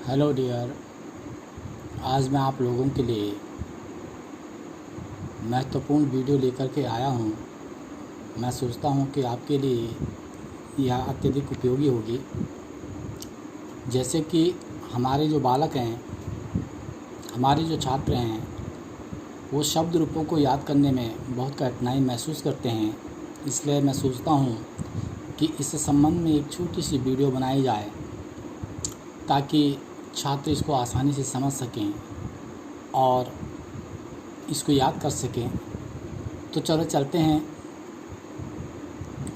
Hello dear. आज मैं आप लोगों के लिए महत्वपूर्ण वीडियो लेकर के आया हूँ। मैं सोचता हूँ कि आपके लिए यह अत्यधिक उपयोगी होगी। जैसे कि हमारे जो बालक हैं, हमारे जो छात्र हैं, वो शब्द रूपों को याद करने में बहुत कठिनाई महसूस करते हैं। इसलिए मैं सोचता हूँ कि इस संबंध में एक छोटी सी वीडियो बनाई जाए ताकि छात्र इसको आसानी से समझ सकें और इसको याद कर सकें। तो चलो चलते हैं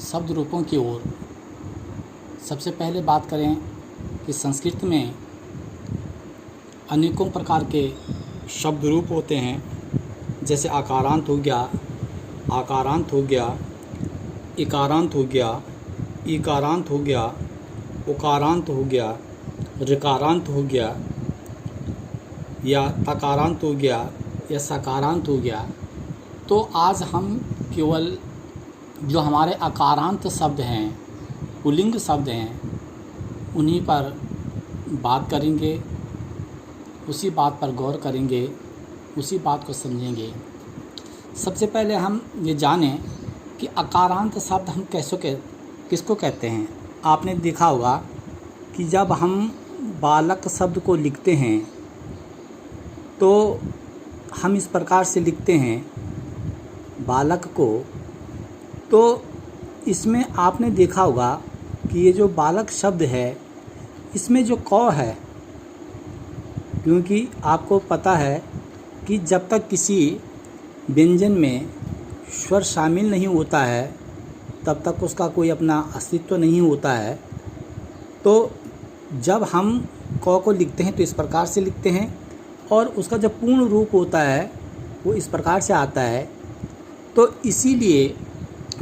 शब्द रूपों की ओर। सबसे पहले बात करें कि संस्कृत में अनेकों प्रकार के शब्द रूप होते हैं। जैसे आकारांत हो गया, आकारांत हो गया, इकारांत हो गया, ईकारांत हो गया, उकारांत हो गया, ऋकारांत हो गया, या तकारांत हो गया, या सकारांत हो गया। तो आज हम केवल जो हमारे अकारांत शब्द हैं, पुल्लिंग शब्द हैं, उन्हीं पर बात करेंगे, उसी बात पर गौर करेंगे, उसी बात को समझेंगे। सबसे पहले हम ये जानें कि अकारांत शब्द हम किसको कहते हैं। आपने देखा होगा कि जब हम बालक शब्द को लिखते हैं तो हम इस प्रकार से लिखते हैं बालक को। तो इसमें आपने देखा होगा कि ये जो बालक शब्द है, इसमें जो क है, क्योंकि आपको पता है कि जब तक किसी व्यंजन में स्वर शामिल नहीं होता है तब तक उसका कोई अपना अस्तित्व नहीं होता है। तो जब हम क को लिखते हैं तो इस प्रकार से लिखते हैं, और उसका जब पूर्ण रूप होता है वो इस प्रकार से आता है। तो इसीलिए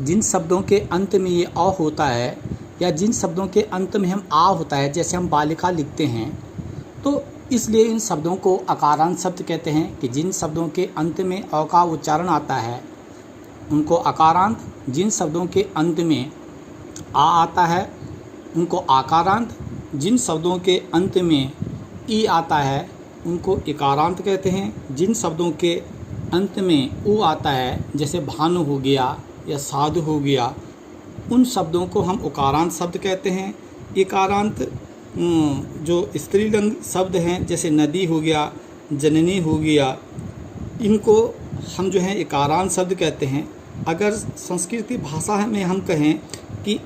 जिन शब्दों के अंत में ये अ होता है, या जिन शब्दों के अंत में हम आ होता है, जैसे हम बालिका लिखते हैं, तो इसलिए इन शब्दों को अकारांत शब्द कहते हैं। कि जिन शब्दों के अंत में अ का उच्चारण आता है उनको अकारांत, जिन शब्दों के अंत में आ आता है उनको आकारांत, जिन शब्दों के अंत में ई आता है उनको इकारांत कहते हैं। जिन शब्दों के अंत में उ आता है, जैसे भानु हो गया या साधु हो गया, उन शब्दों को हम उकारांत शब्द कहते हैं। इकारांत जो स्त्रीलिंग शब्द हैं, जैसे नदी हो गया, जननी हो गया, इनको हम जो है इकारांत शब्द कहते हैं। अगर संस्कृत भाषा में हम कहें कि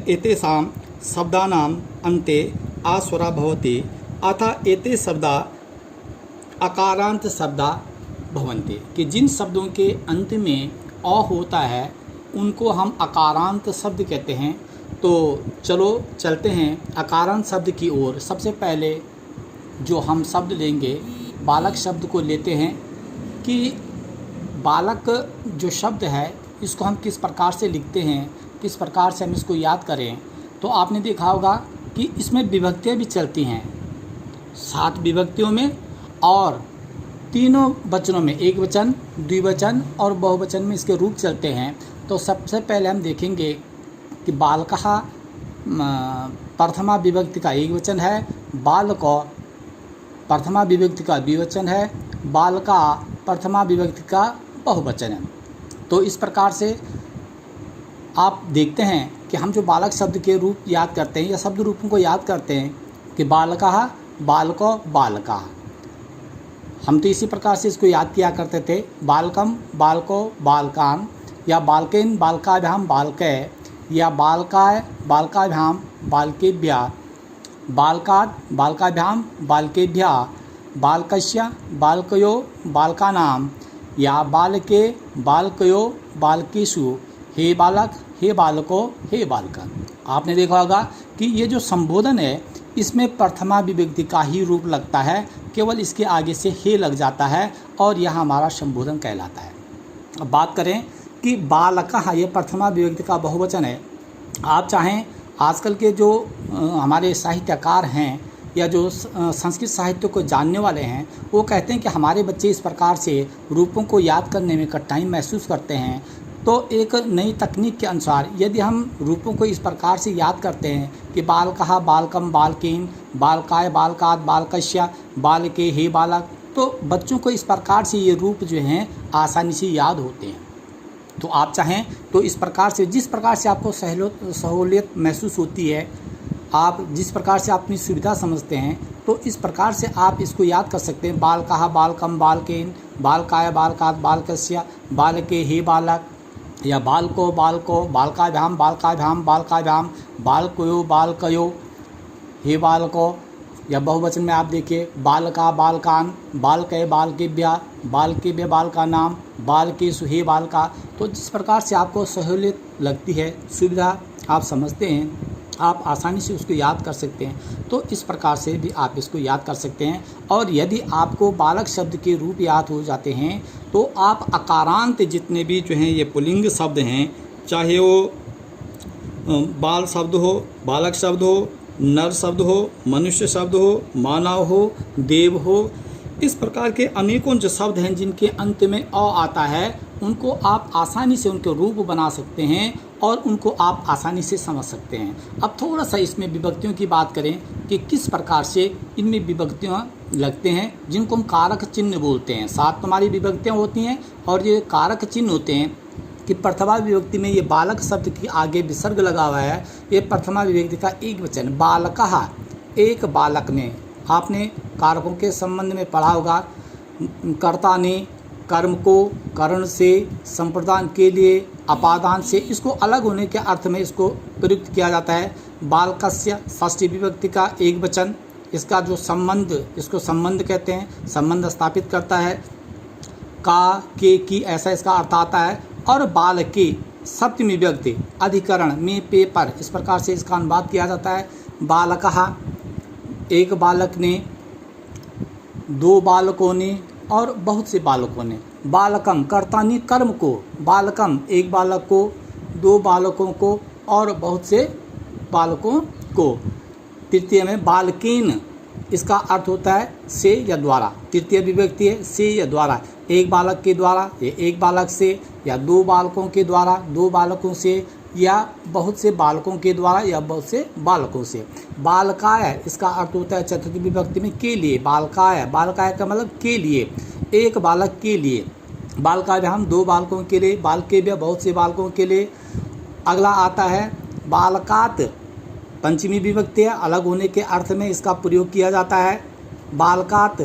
एतेषां शब्दानां अन्ते आस्वरा भवति अतः एते शब्दा अकारांत शब्दा भवन्ति। कि जिन शब्दों के अंत में अ होता है उनको हम अकारांत शब्द कहते हैं। तो चलो चलते हैं अकारांत शब्द की ओर। सबसे पहले जो हम शब्द लेंगे, बालक शब्द को लेते हैं। कि बालक जो शब्द है इसको हम किस प्रकार से लिखते हैं, किस प्रकार से हम इसको याद करें। तो आपने देखा होगा कि इसमें विभक्तियाँ भी चलती हैं, 7 विभक्तियों में, और तीनों वचनों में, एक वचन, द्विवचन और बहुवचन में इसके रूप चलते हैं। तो सबसे पहले हम देखेंगे कि बालकः प्रथमा विभक्ति का एक वचन है, बालको प्रथमा विभक्ति का द्विवचन है, बालका प्रथमा विभक्ति का बहुवचन है। तो इस प्रकार से आप देखते हैं कि हम जो बालक शब्द के रूप याद करते हैं या शब्द रूपों को याद करते हैं कि बालकः, बालको, बालका, हम तो इसी प्रकार से इसको याद किया करते थे। बालकम, बालको, बालकान, या बालकेन, बालकाभ्याम, बालकै, या बालकाय, बालकाभ्याम, बालकेभ्या, बालकात्, बालकाभ्याम, बालकेभ्या, बालकस्य, बालकयो, बालकानां, या बालके, बालकयो, बालकेषु, हे बालक, हे बालको, हे बालका। आपने देखा होगा कि ये जो संबोधन है इसमें प्रथमा विभक्ति का ही रूप लगता है, केवल इसके आगे से हे लग जाता है और यह हमारा संबोधन कहलाता है। अब बात करें कि बालकः, ये प्रथमा विभक्ति का बहुवचन है। आप चाहें, आजकल के जो हमारे साहित्यकार हैं या जो संस्कृत साहित्य को जानने वाले हैं, वो कहते हैं कि हमारे बच्चे इस प्रकार से रूपों को याद करने में कठिनाई महसूस करते हैं। तो एक नई तकनीक के अनुसार यदि हम रूपों को इस प्रकार से याद करते हैं कि बालकः बालकम बालकेन बालकाय बालकात बालकस्य बालके हे बालक, तो बच्चों को इस प्रकार से ये रूप जो हैं आसानी से याद होते हैं। तो आप चाहें तो इस प्रकार से, जिस प्रकार से आपको सहूलियत महसूस होती है, आप जिस प्रकार से अपनी सुविधा समझते हैं, तो इस प्रकार से आप इसको याद कर सकते हैं। बालकः बालकम बालकेन बालकाय बालकात बालकस्य बालके हे बालक, या बालको बालको बालकाभ्याम बालकाभ्याम बालकाभ्याम बालकयो बालकयो हे बालको, या बहुवचन में आप देखिए बालका बालकान बालकय बालकेभ्या बालकेभ्य बालकानाम बालकेषु हे बालका। तो जिस प्रकार से आपको सहूलियत लगती है, सुविधा आप समझते हैं, आप आसानी से उसको याद कर सकते हैं, तो इस प्रकार से भी आप इसको याद कर सकते हैं। और यदि आपको बालक शब्द के रूप याद हो जाते हैं, तो आप अकारांत जितने भी जो हैं ये पुल्लिंग शब्द हैं, चाहे वो बाल शब्द हो, बालक शब्द हो, नर शब्द हो, मनुष्य शब्द हो, मानव हो, देव हो, इस प्रकार के अनेकों जो शब्द हैं जिनके अंत में अ आता है, उनको आप आसानी से उनके रूप बना सकते हैं और उनको आप आसानी से समझ सकते हैं। अब थोड़ा सा इसमें विभक्तियों की बात करें कि किस प्रकार से इनमें विभक्तियाँ लगते हैं, जिनको हम कारक चिन्ह बोलते हैं। 7 हमारी विभक्तियाँ होती हैं और ये कारक चिन्ह होते हैं कि प्रथमा विभक्ति में ये बालक शब्द के आगे विसर्ग लगा हुआ है, ये प्रथमा विभक्ति का एक वचन बालकः, एक बालक ने। आपने कारकों के संबंध में पढ़ा होगा, कर्ता ने कर्म को करण से, संप्रदान के लिए, अपादान से, इसको अलग होने के अर्थ में इसको प्रयुक्त किया जाता है। बालकस्य षष्ठी विभक्ति का एक वचन, इसका जो संबंध, इसको संबंध कहते हैं, संबंध स्थापित करता है। का के की ऐसा इसका अर्थ आता है। और बालके सप्तमी विभक्ति अधिकरण में पेपर, इस प्रकार से इसका अनुवाद किया जाता है। बालकः एक बालक ने, 2 बालकों ने और बहुत से बालकों ने। बालकम कर्ता ने कर्म को, बालकम एक बालक को, 2 बालकों को और बहुत से बालकों को। तृतीय में बालकेन, इसका अर्थ होता है से या द्वारा, तृतीय विभक्ति है से या द्वारा, एक बालक के द्वारा या एक बालक से, या 2 बालकों के द्वारा 2 बालकों से, या बहुत से बालकों के द्वारा या बहुत से बालकों से। बालकाय, इसका अर्थ होता है चतुर्थी विभक्ति में के लिए, बालकाय, बालकाय का मतलब के लिए, एक बालक के लिए। बालकाभ्याम 2 बालकों के लिए, बालकेभ्य बहुत से बालकों के लिए। अगला आता है बालकात, पंचमी विभक्ति है, अलग होने के अर्थ में इसका प्रयोग किया जाता है। बालकात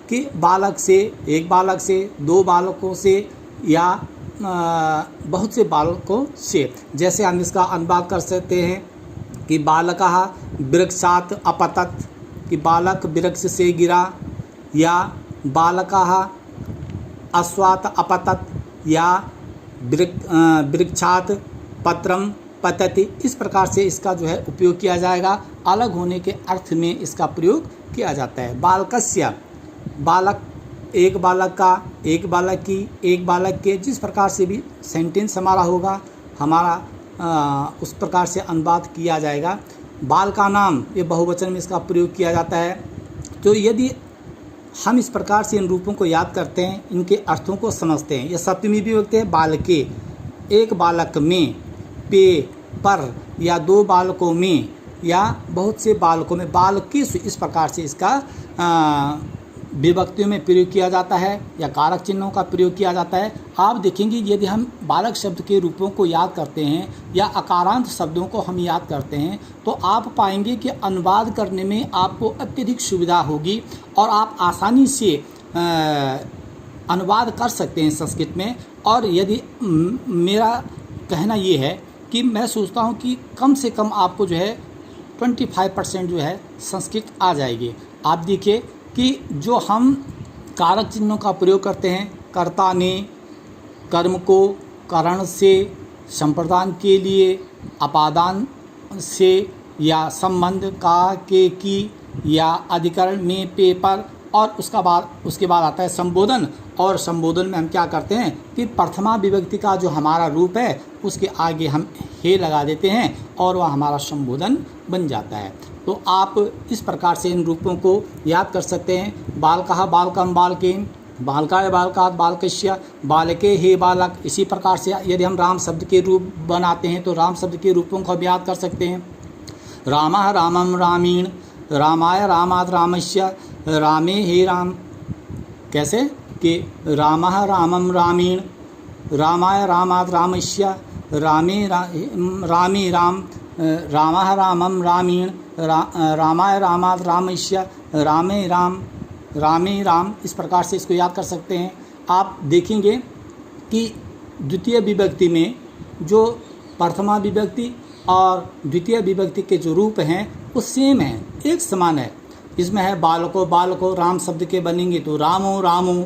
कि बालक से, एक बालक से, 2 बालकों से, या बहुत से बालकों से। जैसे हम इसका अनुवाद कर सकते हैं कि बालकः वृक्षात् अपतत, कि बालक वृक्ष से गिरा, या बालकः अश्वात् अपतत, या वृक्षात् पत्रम पतति। इस प्रकार से इसका जो है उपयोग किया जाएगा, अलग होने के अर्थ में इसका प्रयोग किया जाता है। बालकस्य, बालक एक बालक का, एक बालक की, एक बालक के, जिस प्रकार से भी सेंटेंस हमारा होगा, हमारा उस प्रकार से अनुवाद किया जाएगा। बाल का नाम, ये बहुवचन में इसका प्रयोग किया जाता है। तो यदि हम इस प्रकार से इन रूपों को याद करते हैं, इनके अर्थों को समझते हैं। यह सप्तमी विभक्ति है। बालके, एक बालक में, पे पर, या 2 बालकों में, या बहुत से बालकों में। बालकेषु, इस प्रकार से इसका विभक्तियों में प्रयोग किया जाता है या कारक चिन्हों का प्रयोग किया जाता है। आप देखेंगे यदि हम बालक शब्द के रूपों को याद करते हैं या अकारांत शब्दों को हम याद करते हैं, तो आप पाएंगे कि अनुवाद करने में आपको अत्यधिक सुविधा होगी और आप आसानी से अनुवाद कर सकते हैं संस्कृत में। और यदि मेरा कहना ये है कि मैं सोचता हूँ कि कम से कम आपको जो है 25% जो है संस्कृत आ जाएगी। आप देखिए कि जो हम कारक चिन्हों का प्रयोग करते हैं, कर्ता ने कर्म को करण से, संप्रदान के लिए, अपादान से, या संबंध का के की, या अधिकरण में पेपर, और उसके बाद आता है संबोधन। और संबोधन में हम क्या करते हैं कि प्रथमा विभक्ति का जो हमारा रूप है उसके आगे हम हे लगा देते हैं और वह हमारा संबोधन बन जाता है। तो आप इस प्रकार से इन रूपों को याद कर सकते हैं। बालकः बालकम बालकेन बालकाय बालकात बालकस्य, बालके हे बालक। इसी प्रकार से यदि हम राम शब्द के रूप बनाते हैं तो राम शब्द के रूपों को भी याद कर सकते हैं। रामः रामम रामीण, रामाय रामात रामस्य, रामे हे राम। कैसे कि रामः रामम रामीण, रामाय रामात रामस्य, रामे राम, रामः रामम रामीण, रामाय रामात रामस्य, रामे राम। इस प्रकार से इसको याद कर सकते हैं। आप देखेंगे कि द्वितीय विभक्ति में जो प्रथमा विभक्ति और द्वितीय विभक्ति के जो रूप हैं वो सेम है, एक समान है। इसमें है बालको, राम शब्द के बनेंगे तो रामो।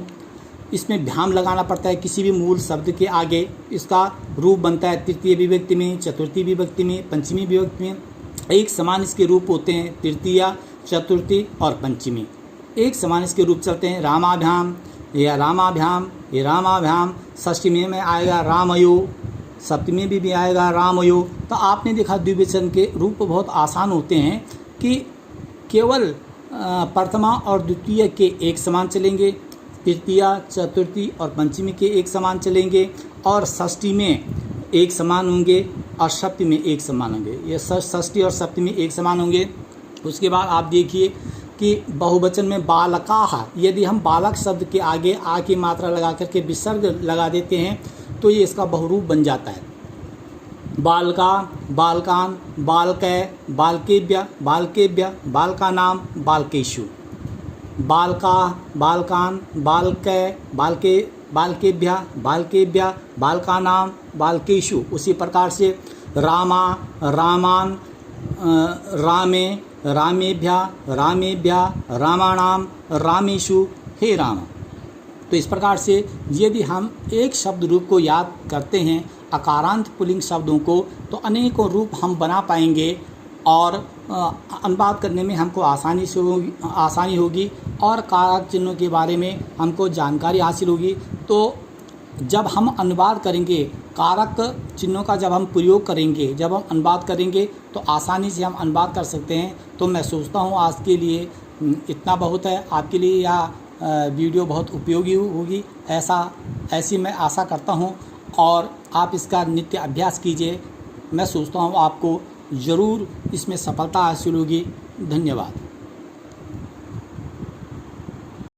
इसमें भ्याम लगाना पड़ता है किसी भी मूल शब्द के आगे। इसका रूप बनता है तृतीय विभक्ति में, चतुर्थी विभक्ति में, पंचमी विभक्ति में। एक समान इसके रूप होते हैं, तृतीय, चतुर्थी और पंचमी एक समान इसके रूप चलते हैं। रामाभ्याम या रामाभ्याम। षष्ठी में आएगा रामयो, सप्तमी में भी आएगा रामयो। तो आपने देखा द्विवचन के रूप बहुत आसान होते हैं कि केवल प्रथमा और द्वितीय के एक समान चलेंगे, तृतीय, चतुर्थी और पंचमी के एक समान चलेंगे, और षष्ठी में एक समान होंगे और सप्तमी में एक समान होंगे। ये षष्ठी और सप्तमी एक समान होंगे। उसके बाद आप देखिए कि बहुवचन में बालकाः, यदि हम बालक शब्द के आगे आ की मात्रा लगा करके विसर्ग लगा देते हैं तो ये इसका बहुरूप बन जाता है। बालका, बालकान, बालकै, बालकेभ्य, बालकानां, बालकेषु। बालका, बालकान, बालकै, बालकेभ्य, बालकानां, बालकेषु। उसी प्रकार से रामा, रामान, रामे, रामेभ्य, रामाणाम, रामेषु, हे राम। तो इस प्रकार से यदि हम एक शब्द रूप को याद करते हैं, अकारांत पुल्लिंग शब्दों को, तो अनेकों रूप हम बना पाएंगे और अनुवाद करने में हमको आसानी होगी और कारक चिन्हों के बारे में हमको जानकारी हासिल होगी। तो जब हम अनुवाद करेंगे, कारक चिन्हों का जब हम प्रयोग करेंगे, जब हम अनुवाद करेंगे तो आसानी से हम अनुवाद कर सकते हैं। तो मैं सोचता हूँ आज के लिए इतना बहुत है। आपके लिए यह वीडियो बहुत उपयोगी होगी, ऐसी मैं आशा करता हूँ, और आप इसका नित्य अभ्यास कीजिए। मैं सोचता हूँ आपको ज़रूर इसमें सफलता हासिल होगी। धन्यवाद।